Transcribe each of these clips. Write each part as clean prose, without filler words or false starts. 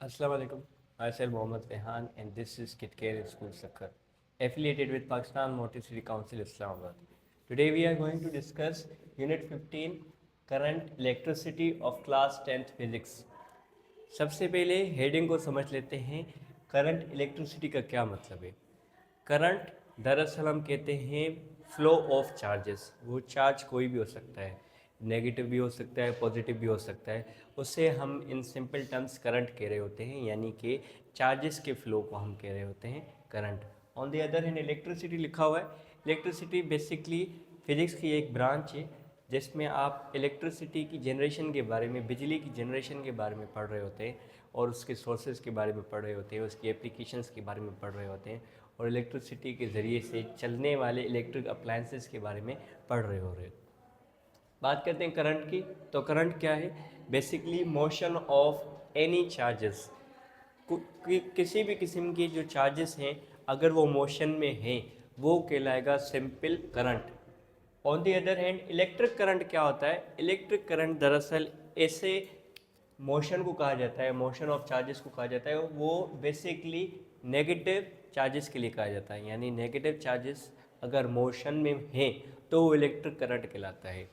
Assalamu alaikum. Myself Mohammad Rehan and this is KitCare School Sakkar, affiliated with Pakistan Montessori Council Islamabad. Today we are going to discuss Unit 15 Current Electricity of Class 10th Physics. सबसे पहले heading को समझ लेते हैं current electricity का क्या मतलब है। करंट दरअसल हम कहते हैं फ्लो ऑफ चार्जेस। वो चार्ज कोई भी हो सकता है, नेगेटिव भी हो सकता है, पॉजिटिव भी हो सकता है। उससे हम इन सिंपल टर्म्स करंट कह रहे होते हैं, यानी कि चार्जेस के फ्लो को हम कह रहे होते हैं current. On the other hand electricity लिखा हुआ है। इलेक्ट्रिसिटी बेसिकली फिजिक्स की एक ब्रांच है जिसमें आप इलेक्ट्रिसिटी की जनरेशन के बारे में, बिजली की जनरेशन के बारे में पढ़ रहे होते हैं और उसके सोर्सेज के बारे में पढ़ रहे होते हैं, उसकी एप्लीकेशंस के बारे में पढ़ रहे होते हैं और इलेक्ट्रिसिटी के ज़रिए से चलने वाले इलेक्ट्रिक अप्लायंसेस के बारे में पढ़ रहे हो रहे। बात करते हैं करंट की, तो करंट क्या है? Basically motion of any charges. किसी भी किस्म के जो चार्जेस हैं अगर वो मोशन में हैं वो कहलाएगा simple current. On the other hand electric current क्या होता है? इलेक्ट्रिक करंट दरअसल ऐसे मोशन को कहा जाता है, मोशन ऑफ चार्जेस को कहा जाता है। वो बेसिकली नेगेटिव चार्जेस के लिए कहा जाता है, यानी नेगेटिव चार्जेस अगर मोशन में हैं तो वो इलेक्ट्रिक करंट कहलाता है।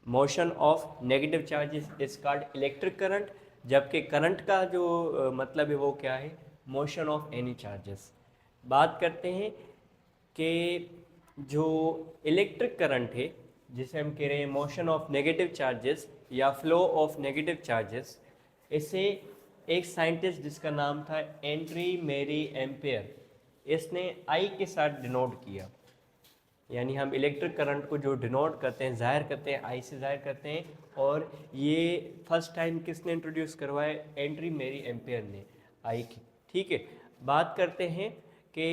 Motion of negative charges is called electric current, जबकि करंट का जो मतलब है वो क्या है? Motion of any charges. बात करते हैं कि जो इलेक्ट्रिक करंट है जिसे हम कह रहे हैं मोशन ऑफ नेगेटिव चार्जेस या फ्लो ऑफ नेगेटिव चार्जेस, इसे एक साइंटिस्ट जिसका नाम था एंड्री मेरी एम्पेयर, इसने आई के साथ डिनोट किया। यानी हम इलेक्ट्रिक करंट को जो डिनोट करते हैं, जाहिर करते हैं, आई से जाहिर करते हैं। और ये फर्स्ट टाइम किसने इंट्रोड्यूस करवाया? एंड्री मेरी एम्पेयर ने, आई की। ठीक है, बात करते हैं कि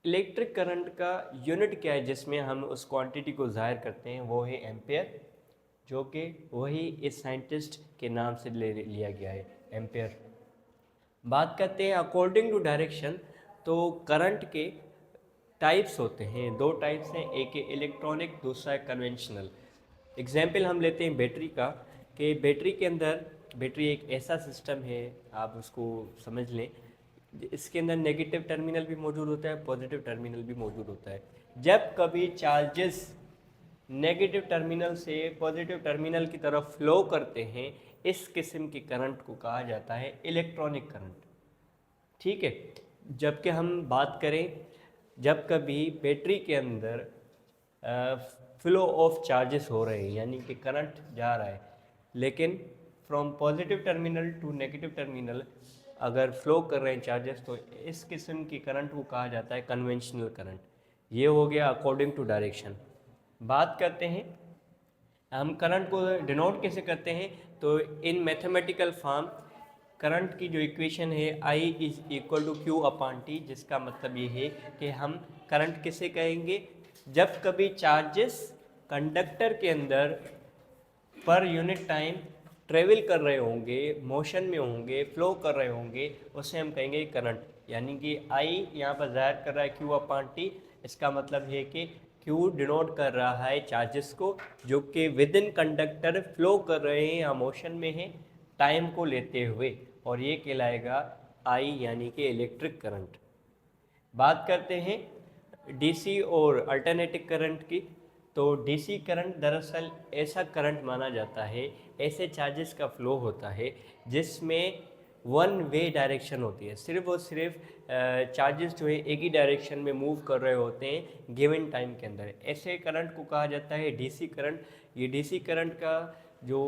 इलेक्ट्रिक करंट का यूनिट क्या है जिसमें हम उस क्वांटिटी को जाहिर करते हैं, वो है एम्पेयर, जो कि वही इस साइंटिस्ट के नाम से ले लिया गया है, एम्पेयर। बात करते हैं अकॉर्डिंग टू डायरेक्शन, तो करंट के टाइप्स होते हैं, दो टाइप्स हैं, एक है इलेक्ट्रॉनिक, दूसरा है कन्वेंशनल। एग्जाम्पल हम लेते हैं बैटरी का, कि बैटरी के अंदर, बैटरी एक ऐसा सिस्टम है, आप उसको समझ लें, इसके अंदर नेगेटिव टर्मिनल भी मौजूद होता है, पॉजिटिव टर्मिनल भी मौजूद होता है। जब कभी चार्जेस नेगेटिव टर्मिनल से पॉजिटिव टर्मिनल की तरफ फ्लो करते हैं, इस किस्म की करंट को कहा जाता है इलेक्ट्रॉनिक करंट। ठीक है, जबकि हम बात करें जब कभी बैटरी के अंदर फ्लो ऑफ चार्जेस हो रहे हैं, यानी कि करंट जा रहा है लेकिन from positive terminal to negative terminal अगर फ्लो कर रहे हैं चार्जेस, तो इस किस्म की करंट को कहा जाता है कन्वेंशनल करंट। ये हो गया अकॉर्डिंग टू डायरेक्शन। बात करते हैं हम करंट को डिनोट कैसे करते हैं, तो इन मैथमेटिकल फॉर्म करंट की जो इक्वेशन है I is equal to Q upon T, जिसका मतलब ये है कि हम करंट किसे कहेंगे? जब कभी चार्जेस कंडक्टर के अंदर पर यूनिट टाइम ट्रेवल कर रहे होंगे, मोशन में होंगे, फ्लो कर रहे होंगे, उसे हम कहेंगे करंट। यानी कि आई यहाँ पर जाहिर कर रहा है क्यू अपॉन टी, इसका मतलब है कि क्यू डिनोट कर रहा है चार्जेस को जो कि विद इन कंडक्टर फ्लो कर रहे हैं या मोशन में हैं टाइम को लेते हुए, और ये कहलाएगा आई यानी कि इलेक्ट्रिक करंट। बात करते हैं डीसी और अल्टरनेटिंग करंट की, तो डीसी करंट दरअसल ऐसा करंट माना जाता है, ऐसे चार्जेस का फ्लो होता है जिसमें वन वे डायरेक्शन होती है, सिर्फ और सिर्फ चार्जेस जो है एक ही डायरेक्शन में मूव कर रहे होते हैं गिवन टाइम के अंदर। ऐसे करंट को कहा जाता है डीसी करंट। ये डीसी करंट का जो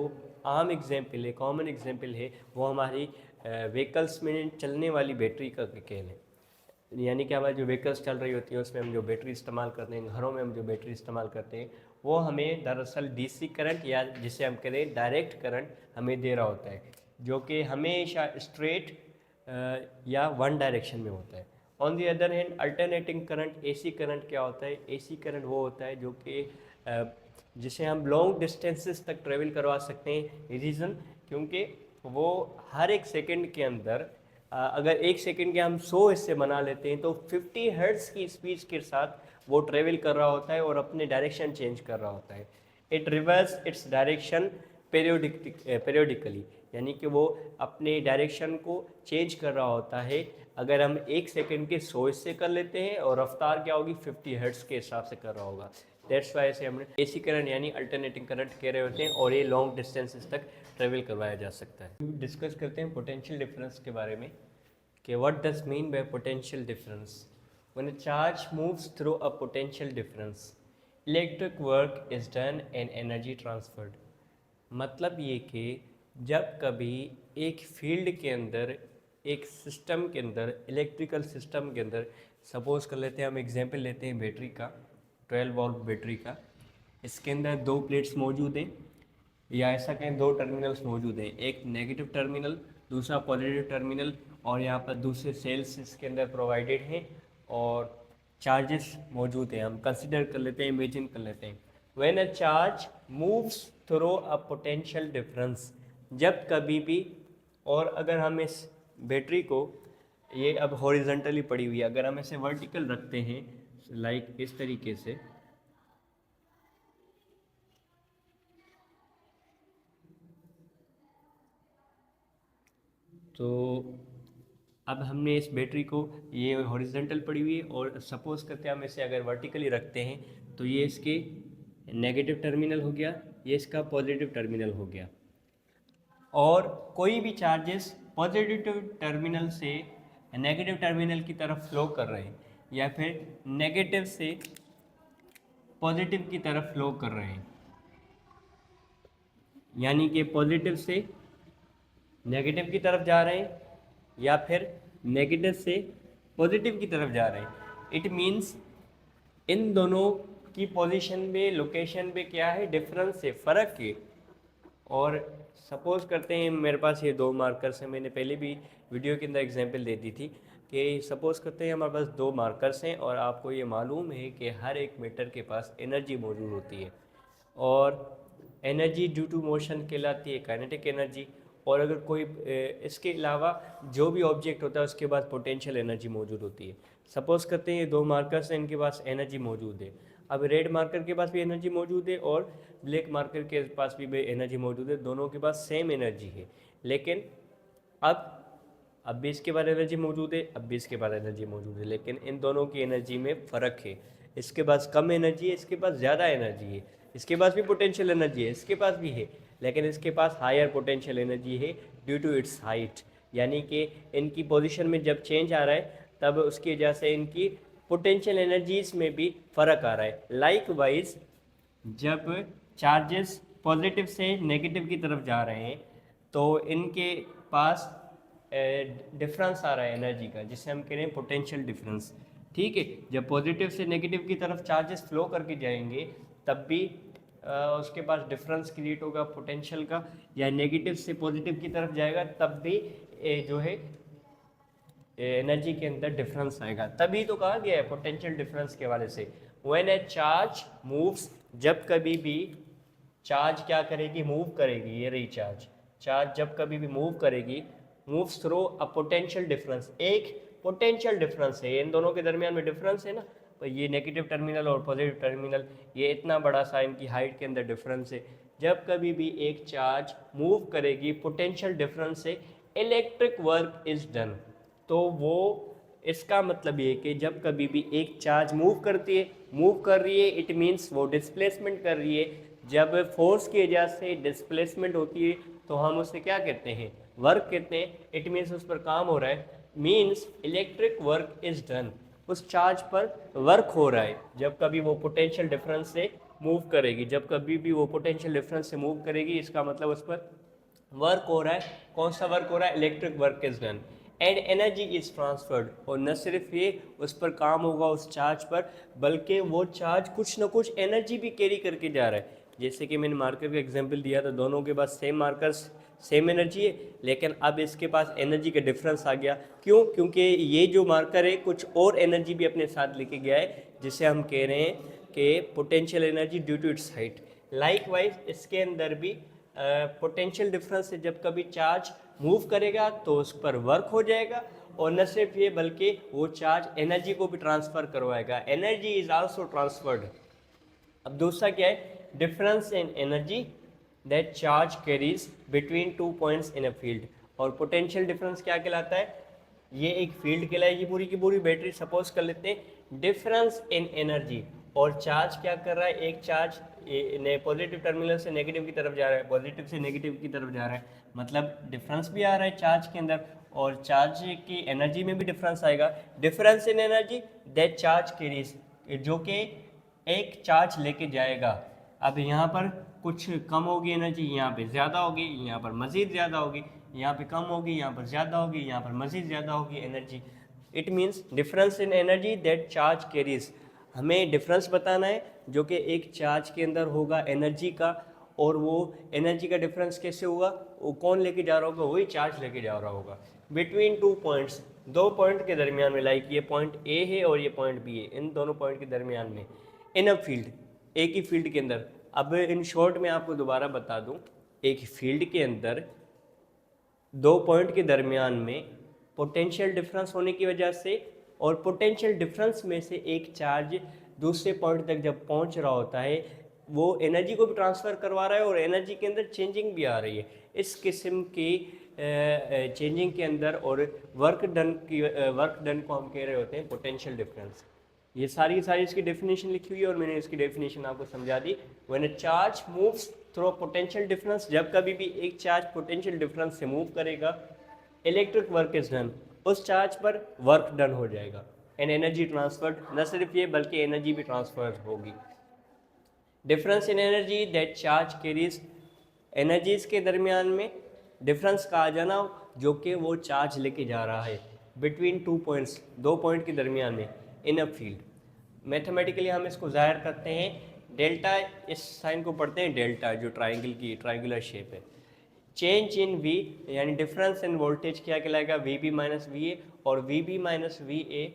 आम एग्जाम्पल है, कॉमन एग्जाम्पल है, वो हमारी व्हीकल्स में चलने वाली बैटरी का कहल है। यानी कि हमारी जो व्हीकल्स चल रही होती है उसमें हम जो बैटरी इस्तेमाल करते हैं, घरों में हम जो बैटरी इस्तेमाल करते हैं, वो हमें दरअसल डीसी करंट या जिसे हम कहें डायरेक्ट करंट हमें दे रहा होता है, जो कि हमेशा स्ट्रेट या वन डायरेक्शन में होता है। On the other hand alternating current, AC current क्या होता है? एसी करंट वो होता है जो कि जिसे हम लॉन्ग डिस्टेंसेस तक ट्रेवल करवा सकते हैं। रीज़न क्योंकि वो हर एक सेकंड के अंदर अगर एक सेकंड के हम 100 हिस्से बना लेते हैं तो 50 हर्ट्ज़ की स्पीड के साथ वो ट्रेवल कर रहा होता है और अपने डायरेक्शन चेंज कर रहा होता है। इट रिवर्स इट्स डायरेक्शन पेरियोडिकली, यानी कि वो अपने डायरेक्शन को चेंज कर रहा होता है। अगर हम 1 सेकंड के 100 से कर लेते हैं और रफ्तार क्या होगी 50 हर्ट्ज के हिसाब से कर रहा होगा। दैट्स वाई से हमने एसी करंट यानी अल्टरनेटिंग करंट कह रहे होते हैं और ये लॉन्ग डिस्टेंसेस तक ट्रेवल करवाया जा सकता है। डिस्कस करते हैं पोटेंशियल डिफरेंस के बारे में कि what does mean by potential difference. When a charge moves through a potential difference electric work is done and energy transferred. मतलब ये कि जब कभी एक फील्ड के अंदर, एक सिस्टम के अंदर, इलेक्ट्रिकल सिस्टम के अंदर, सपोज कर लेते हैं हम एग्जांपल लेते हैं बैटरी का, 12 वोल्ट बैटरी का। इसके अंदर 2 प्लेट्स मौजूद हैं या ऐसा कहें 2 टर्मिनल्स मौजूद हैं, एक नेगेटिव टर्मिनल दूसरा पॉजिटिव टर्मिनल, और यहाँ पर दूसरे सेल्स इसके अंदर प्रोवाइडेड हैं और चार्जेस मौजूद हैं। हम कंसिडर कर लेते हैं, इमेजिन कर लेते हैं। When a charge moves through a potential difference, जब कभी भी, और अगर हम इस बैटरी को, ये अब हॉरिजॉन्टली पड़ी हुई है, अगर हम इसे वर्टिकल रखते हैं लाइक इस तरीके से, तो अब हमने इस बैटरी को, ये हॉरिजॉन्टल पड़ी हुई है और सपोज करते हैं हम इसे अगर वर्टिकली रखते हैं तो ये इसके नेगेटिव टर्मिनल हो गया, ये इसका पॉजिटिव टर्मिनल हो गया। और कोई भी चार्जेस पॉजिटिव टर्मिनल से नेगेटिव टर्मिनल की तरफ फ्लो कर रहे हैं या फिर नेगेटिव से पॉजिटिव की तरफ फ्लो कर रहे हैं, यानी कि पॉजिटिव से नेगेटिव की तरफ जा रहे हैं या फिर नेगेटिव से पॉजिटिव की तरफ जा रहे हैं। इट मीन्स इन दोनों की पोजीशन में, लोकेशन पे क्या है, डिफरेंस है, फ़र्क है। और सपोज करते हैं मेरे पास ये 2 मार्कर्स हैं, मैंने पहले भी वीडियो के अंदर एग्जांपल दे दी थी कि सपोज करते हैं हमारे पास 2 मार्कर्स हैं और आपको ये मालूम है कि हर एक मीटर के पास एनर्जी मौजूद होती है और एनर्जी ड्यू टू मोशन कहलाती है काइनेटिक एनर्जी। और अगर कोई इसके अलावा जो भी ऑब्जेक्ट होता है उसके पास पोटेंशियल एनर्जी मौजूद होती है। सपोज करते हैं ये 2 मार्कर्स हैं, इनके पास एनर्जी मौजूद है। अब रेड मार्कर के पास भी एनर्जी मौजूद है और ब्लैक मार्कर के पास भी एनर्जी मौजूद है, दोनों के पास सेम एनर्जी है। लेकिन अब भी इसके पास एनर्जी मौजूद है, अब भी इसके पास एनर्जी मौजूद है, लेकिन इन दोनों की एनर्जी में फ़र्क है। इसके पास कम एनर्जी है, इसके पास ज़्यादा एनर्जी है। इसके पास भी पोटेंशियल एनर्जी है, इसके पास भी है, लेकिन इसके पास हायर पोटेंशियल एनर्जी है ड्यू टू इट्स हाइट। यानी कि इनकी पोजीशन में जब चेंज आ रहा है तब उसकी वजह से इनकी पोटेंशियल एनर्जीज में भी फ़र्क आ रहा है। लाइक वाइज जब चार्जेस पॉजिटिव से नेगेटिव की तरफ जा रहे हैं तो इनके पास डिफरेंस आ रहा है एनर्जी का, जिसे हम कह रहे हैं पोटेंशियल डिफरेंस। ठीक है, जब पॉजिटिव से नेगेटिव की तरफ चार्जेस फ्लो करके जाएंगे तब भी उसके पास डिफरेंस क्रिएट होगा पोटेंशियल का, या नेगेटिव से पॉजिटिव की तरफ जाएगा तब भी जो है एनर्जी के अंदर डिफरेंस आएगा। तभी तो कहा गया है पोटेंशियल डिफरेंस के वाले से, व्हेन ए चार्ज मूव्स, जब कभी भी चार्ज क्या करेगी, मूव करेगी। ये रही चार्ज, चार्ज जब कभी भी मूव करेगी, moves through a potential difference, एक पोटेंशियल डिफरेंस है, इन दोनों के दरमियान में डिफरेंस है ना, तो ये नेगेटिव टर्मिनल और पॉजिटिव टर्मिनल, ये इतना बड़ा सा इनकी हाइट के अंदर डिफरेंस है। जब कभी भी एक चार्ज मूव करेगी पोटेंशियल डिफरेंस से इलेक्ट्रिक वर्क इज डन, तो वो इसका मतलब ये कि जब कभी भी एक चार्ज मूव करती है, मूव कर रही है, इट मीन्स वो डिस्प्लेसमेंट कर रही है। जब फोर्स की वजह से डिस्प्लेसमेंट होती है तो हम उसे क्या कहते हैं, वर्क कहते हैं। इट मीन्स उस पर काम हो रहा है, means electric work is done, उस चार्ज पर वर्क हो रहा है जब कभी वो पोटेंशियल डिफरेंस से मूव करेगी। जब कभी भी वो पोटेंशियल डिफरेंस से मूव करेगी इसका मतलब उस पर वर्क हो रहा है। कौन सा वर्क हो रहा है, electric work is done and energy is transferred. और न सिर्फ ये उस पर काम होगा उस चार्ज पर, बल्कि वो चार्ज कुछ ना कुछ एनर्जी भी कैरी करके जा रहा है। जैसे कि मैंने मार्कर का एग्जांपल दिया था, दोनों के पास सेम मार्कर्स सेम एनर्जी है, लेकिन अब इसके पास एनर्जी का डिफरेंस आ गया। क्यों? क्योंकि ये जो मार्कर है कुछ और एनर्जी भी अपने साथ लेके गया है, जिसे हम कह रहे हैं कि potential energy due to its height. Likewise इसके अंदर भी पोटेंशियल डिफरेंस से जब कभी चार्ज मूव करेगा तो उस पर वर्क हो जाएगा, और न सिर्फ ये बल्कि वो चार्ज एनर्जी को भी ट्रांसफ़र करवाएगा। Energy is also transferred. अब दूसरा क्या है, difference in energy that charge carries between 2 points in a field. और पोटेंशियल डिफरेंस क्या कहलाता है? ये एक फील्ड कहलाएगी पूरी की पूरी बैटरी। सपोज कर लेते हैं डिफरेंस इन एनर्जी, और चार्ज क्या कर रहा है? एक चार्ज पॉजिटिव टर्मिनल से नेगेटिव की तरफ जा रहा है, पॉजिटिव से नेगेटिव की तरफ जा रहा है, मतलब डिफरेंस भी आ रहा है चार्ज के अंदर, और चार्ज की एनर्जी में भी डिफरेंस आएगा। Difference in energy that charge carries, जो कि एक चार्ज लेके जाएगा। अब यहाँ पर कुछ कम होगी एनर्जी, यहाँ पे ज़्यादा होगी, यहाँ पर मज़ीद ज़्यादा होगी, यहाँ पे कम होगी, यहाँ पर ज़्यादा होगी, यहाँ पर मज़ीद ज़्यादा होगी energy. It means difference in energy that charge carries. हमें डिफरेंस बताना है जो कि एक चार्ज के अंदर होगा एनर्जी का, और वो एनर्जी का डिफरेंस कैसे होगा? वो कौन लेके जा रहा होगा? वही चार्ज लेके जा रहा होगा। बिटवीन 2 पॉइंट्स, 2 पॉइंट के दरमियान में, लाइक ये पॉइंट ए है और ये पॉइंट बी है, इन दोनों पॉइंट के दरमियान में, इन अ फील्ड, एक ही फील्ड के अंदर। अब इन शॉर्ट में आपको दोबारा बता दूं, एक फील्ड के अंदर 2 पॉइंट के दरमियान में पोटेंशियल डिफरेंस होने की वजह से, और पोटेंशियल डिफरेंस में से एक चार्ज दूसरे पॉइंट तक जब पहुंच रहा होता है, वो एनर्जी को भी ट्रांसफ़र करवा रहा है और एनर्जी के अंदर चेंजिंग भी आ रही है। इस किस्म की चेंजिंग के अंदर और वर्क डन को हम कह रहे होते हैं पोटेंशियल डिफरेंस। ये सारी इसकी डेफिनेशन लिखी हुई है और मैंने इसकी डेफिनेशन आपको समझा दी। When a charge moves through potential difference, जब कभी भी एक चार्ज पोटेंशियल डिफरेंस से मूव करेगा, इलेक्ट्रिक वर्क इज डन, उस चार्ज पर वर्क डन हो जाएगा, एंड एनर्जी ट्रांसफर्ड। न सिर्फ ये बल्कि एनर्जी भी ट्रांसफर होगी। Difference in energy that charge carries, energies के दरमियान में डिफरेंस का आ जाना जो कि वो चार्ज लेके जा रहा है, बिटवीन 2 पॉइंट्स, 2 पॉइंट के दरमियान में, इन अ फील्ड। मैथमेटिकली हम इसको ज़ाहिर करते हैं डेल्टा, इस साइन को पढ़ते हैं डेल्टा, जो ट्राइंगुलर शेप है। चेंज इन वी यानी डिफरेंस इन वोल्टेज क्या कहलाएगा? V B minus V A, और V B minus V A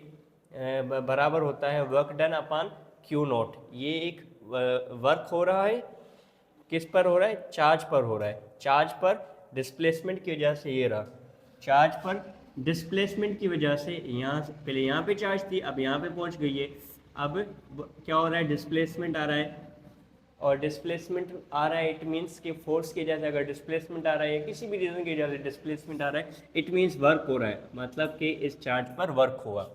बराबर होता है work done upon Q naught. ये एक वर्क हो रहा है, किस पर हो रहा है? चार्ज पर हो रहा है। चार्ज पर डिस्प्लेसमेंट की वजह से, ये रहा चार्ज पर डिस्प्लेसमेंट की वजह से, यहाँ से पहले यहाँ पे चार्ज थी, अब यहाँ पे पहुँच गई है। अब क्या हो रहा है? डिस्प्लेसमेंट आ रहा है, और डिस्प्लेसमेंट आ रहा है, इट मीन्स कि फोर्स की वजह से अगर डिस्प्लेसमेंट आ रहा है या किसी भी रीज़न की वजह से डिस्प्लेसमेंट आ रहा है, इट मीन्स वर्क हो रहा है, मतलब कि इस चार्ज पर वर्क हुआ।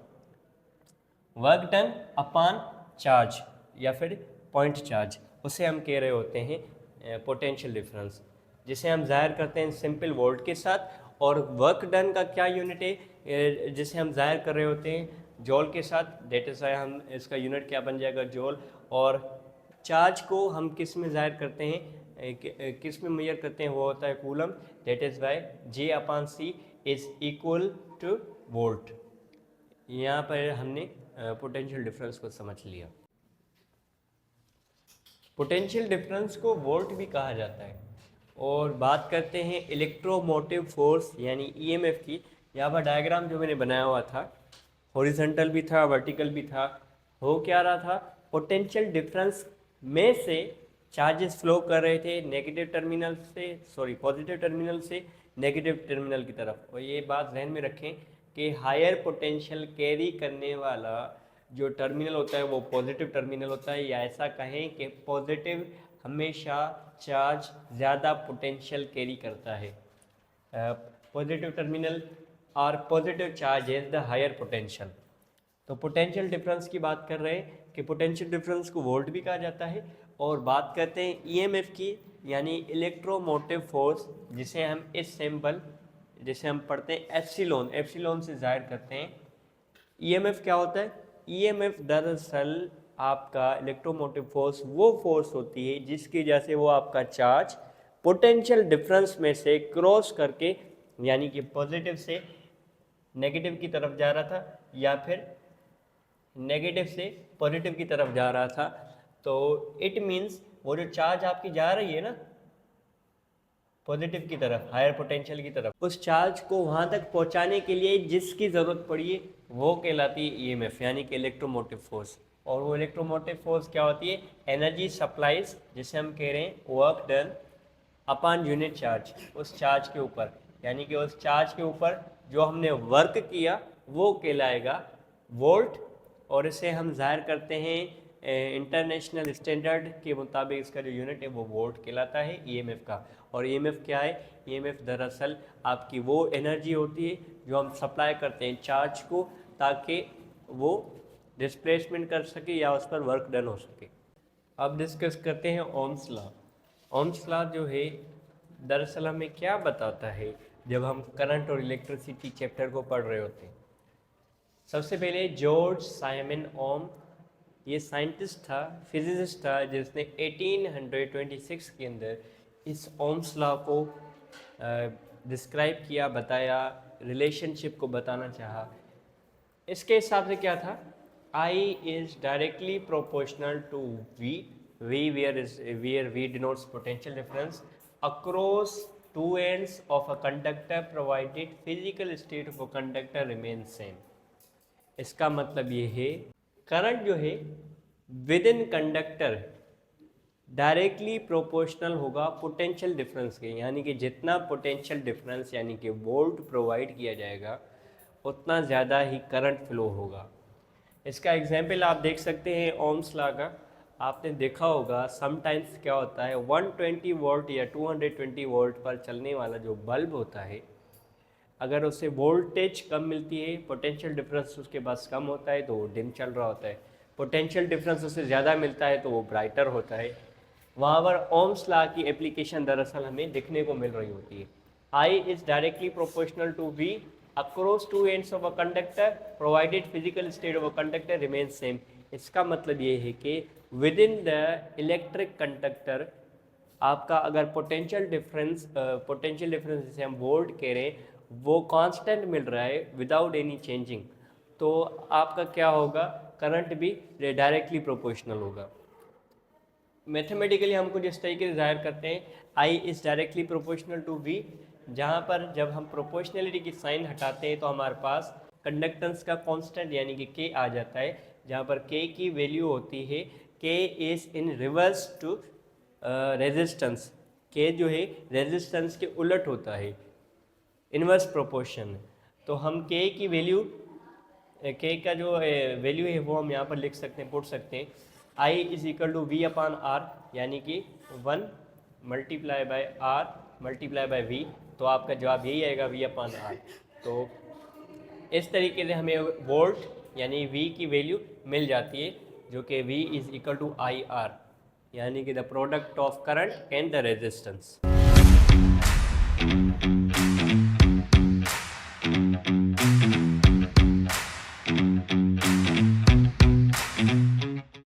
वर्क डन अपान चार्ज या फिर पॉइंट चार्ज, उसे हम कह रहे होते हैं पोटेंशियल डिफरेंस, जिसे हम जाहिर करते हैं सिंपल वोल्ट के साथ। और वर्क डन का क्या यूनिट है जिसे हम जाहिर कर रहे होते हैं? जॉल के साथ। दैट इज हम इसका यूनिट क्या बन जाएगा? जॉल। और चार्ज को हम किस में जाहिर करते हैं, किस में मेजर करते हैं? वो होता है coulomb. That is why J upon C is equal to volt. यहाँ पर हमने पोटेंशियल डिफरेंस को समझ लिया। पोटेंशियल डिफरेंस को वोल्ट भी कहा जाता है। और बात करते हैं इलेक्ट्रोमोटिव फोर्स यानी ईएमएफ की। यहाँ पर डायग्राम जो मैंने बनाया हुआ था, हॉरिजॉन्टल भी था, वर्टिकल भी था। हो क्या रहा था? पोटेंशियल डिफरेंस में से चार्जेस फ्लो कर रहे थे नेगेटिव टर्मिनल से, पॉजिटिव टर्मिनल से नेगेटिव टर्मिनल की तरफ। और ये बात जहन में रखें कि हायर पोटेंशियल कैरी करने वाला जो टर्मिनल होता है वो पॉजिटिव टर्मिनल होता है, या ऐसा कहें कि पॉजिटिव हमेशा चार्ज ज़्यादा पोटेंशियल कैरी करता है। पॉजिटिव टर्मिनल और positive charge is the higher potential. तो पोटेंशियल डिफरेंस की बात कर रहे हैं कि पोटेंशियल डिफरेंस को वोल्ट भी कहा जाता है। और बात करते हैं ईएमएफ की, यानी इलेक्ट्रोमोटिव फोर्स, जिसे हम इस सिंबल, जिसे हम पढ़ते हैं एप्सिलॉन से जाहिर करते हैं। ईएमएफ क्या होता है? ईएमएफ दरअसल आपका इलेक्ट्रोमोटिव फोर्स वो फोर्स होती है जिसकी वजह से वो आपका चार्ज पोटेंशियल डिफरेंस में से क्रॉस करके, यानी कि पॉजिटिव से नेगेटिव की तरफ जा रहा था या फिर नेगेटिव से पॉजिटिव की तरफ जा रहा था। तो इट मीन्स वो जो चार्ज आपकी जा रही है ना पॉजिटिव की तरफ, हायर पोटेंशियल की तरफ, उस चार्ज को वहाँ तक पहुँचाने के लिए जिसकी ज़रूरत पड़ी है वो कहलाती है ईएमएफ, यानी कि इलेक्ट्रोमोटिव फोर्स। और वो इलेक्ट्रोमोटिव फोर्स क्या होती है? एनर्जी सप्लाइज, जिसे हम कह रहे हैं work done upon unit charge, उस चार्ज के ऊपर, यानी कि उस चार्ज के ऊपर जो हमने वर्क किया वो कहलाएगा वोल्ट। और इसे हम जाहिर करते हैं इंटरनेशनल स्टैंडर्ड के मुताबिक इसका जो यूनिट है वो वोल्ट कहलाता है ईएमएफ का। और ईएमएफ क्या है? ईएमएफ दरअसल आपकी वो एनर्जी होती है जो हम सप्लाई करते हैं चार्ज को, ताकि वो डिस्प्लेसमेंट कर सके या उस पर वर्क डन हो सके। अब डिस्कस करते हैं ओम्स लॉ। ओम्स लॉ जो है दरअसल हमें क्या बताता है जब हम करंट और इलेक्ट्रिसिटी चैप्टर को पढ़ रहे होते हैं। सबसे पहले जॉर्ज साइमन ओम, ये साइंटिस्ट था, फिजिसिस्ट था, जिसने 1826 के अंदर इस ओम्स लॉ को डिस्क्राइब किया, बताया, रिलेशनशिप को बताना चाहा। इसके हिसाब से क्या था? I is directly proportional to V, where V denotes potential difference across two ends of a conductor provided physical state of a conductor remains same। इसका मतलब ये है करंट जो है with in conductor directly proportional होगा potential difference के, यानी कि जितना पोटेंशियल डिफरेंस यानी कि वोल्ट प्रोवाइड किया जाएगा उतना ज़्यादा ही करंट फ्लो होगा। इसका एग्जाम्पल आप देख सकते हैं ओम्स लॉ का। आपने देखा होगा समटाइम्स क्या होता है, 120 वोल्ट या 220 वोल्ट पर चलने वाला जो बल्ब होता है, अगर उससे वोल्टेज कम मिलती है, पोटेंशियल डिफरेंस उसके पास कम होता है तो वो डिम चल रहा होता है, पोटेंशियल डिफरेंस उससे ज़्यादा मिलता है तो वो ब्राइटर होता है। वहाँ पर ओम्स लॉ की एप्लीकेशन दरअसल हमें देखने को मिल रही होती है। I is directly proportional to V across two ends of a conductor provided physical state of a conductor remains same। इसका मतलब ये है कि with in the electric conductor आपका अगर पोटेंशियल डिफरेंस जिसे हम वोल्ट कह रहे हैं वो कांस्टेंट मिल रहा है विदाउट एनी चेंजिंग, तो आपका क्या होगा? करंट भी डायरेक्टली प्रोपोर्शनल होगा। मैथमेटिकली हम कुछ इस तरीके से जाहिर करते हैं, I is directly proportional to V, जहाँ पर जब हम प्रोपोर्शनलिटी की साइन हटाते हैं तो हमारे पास कंडक्टेंस का कांस्टेंट यानी कि K आ जाता है, जहाँ पर K की वैल्यू होती है K is in reverse to resistance. K जो है रेजिस्टेंस के उलट होता है, इनवर्स प्रोपोर्शन। तो हम K की वैल्यू, K का जो वैल्यू है वो हम यहाँ पर लिख सकते हैं, पुट सकते हैं I is equal to V upon R, यानी कि 1 multiply by R multiply by V, तो आपका जवाब यही आएगा V अपान R। तो इस तरीके से हमें वोल्ट यानी V की वैल्यू मिल जाती है, जो कि V is equal to IR, यानी कि the product of current and the resistance.